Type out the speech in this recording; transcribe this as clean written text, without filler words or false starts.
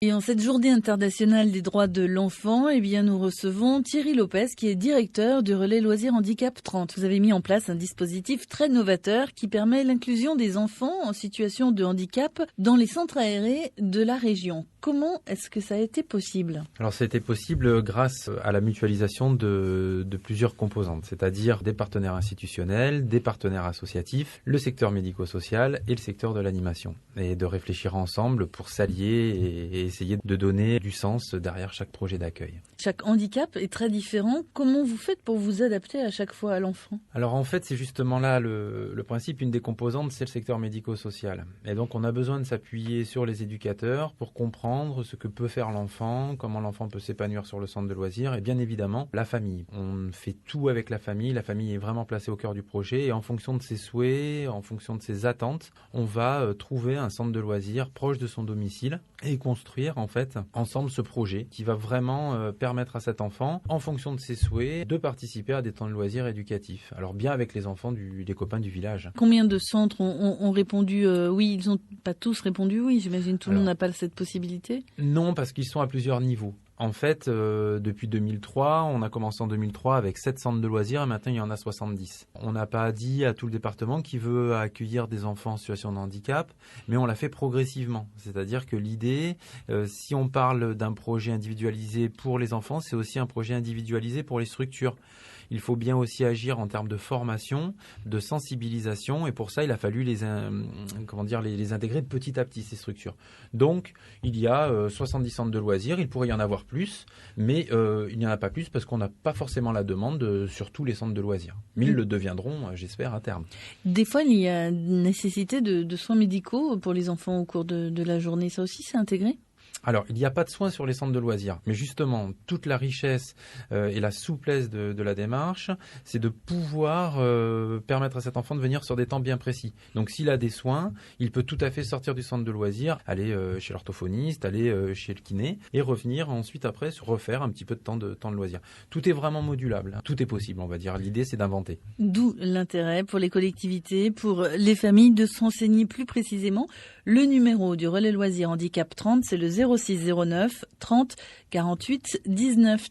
Et en cette journée internationale des droits de l'enfant, nous recevons Thierry Lopez, qui est directeur du Relais Loisirs Handicap 30. Vous avez mis en place un dispositif très novateur qui permet l'inclusion des enfants en situation de handicap dans les centres aérés de la région. Comment est-ce que ça a été possible ? Alors ça a été possible grâce à la mutualisation de plusieurs composantes, c'est-à-dire des partenaires institutionnels, des partenaires associatifs, le secteur médico-social et le secteur de l'animation. Et de réfléchir ensemble pour s'allier et essayer de donner du sens derrière chaque projet d'accueil. Chaque handicap est très différent. Comment vous faites pour vous adapter à chaque fois à l'enfant ? Alors en fait, c'est justement là le principe. Une des composantes, c'est le secteur médico-social. Et donc on a besoin de s'appuyer sur les éducateurs pour comprendre ce que peut faire l'enfant, comment l'enfant peut s'épanouir sur le centre de loisirs et bien évidemment la famille. On fait tout avec la famille est vraiment placée au cœur du projet et en fonction de ses souhaits, en fonction de ses attentes, on va trouver un centre de loisirs proche de son domicile et construire en fait ensemble ce projet qui va vraiment permettre à cet enfant, en fonction de ses souhaits, de participer à des temps de loisirs éducatifs. Alors bien avec les enfants des copains du village. Combien de centres ont répondu oui, ils n'ont pas tous répondu oui, j'imagine tout le monde n'a pas cette possibilité ? Non, parce qu'ils sont à plusieurs niveaux. En fait, depuis 2003, on a commencé en 2003 avec 7 centres de loisirs et maintenant il y en a 70. On n'a pas dit à tout le département qui veut accueillir des enfants en situation de handicap, mais on l'a fait progressivement. C'est-à-dire que l'idée, si on parle d'un projet individualisé pour les enfants, c'est aussi un projet individualisé pour les structures. Il faut bien aussi agir en termes de formation, de sensibilisation, et pour ça, il a fallu les intégrer petit à petit, ces structures. Donc, il y a 70 centres de loisirs, il pourrait y en avoir plus, mais il n'y en a pas plus parce qu'on n'a pas forcément la demande sur tous les centres de loisirs. Mais ils le deviendront, j'espère, à terme. Des fois, il y a nécessité de soins médicaux pour les enfants au cours de la journée. Ça aussi, c'est intégré ? Alors, il n'y a pas de soins sur les centres de loisirs, mais justement, toute la richesse et la souplesse de la démarche, c'est de pouvoir permettre à cet enfant de venir sur des temps bien précis. Donc, s'il a des soins, il peut tout à fait sortir du centre de loisirs, aller chez l'orthophoniste, aller chez le kiné, et revenir ensuite après refaire un petit peu de temps de loisirs. Tout est vraiment modulable, tout est possible, on va dire. L'idée, c'est d'inventer. D'où l'intérêt pour les collectivités, pour les familles de s'enseigner plus précisément. Le numéro du Relais Loisirs Handicap 30, c'est le 06 09 30 48 19.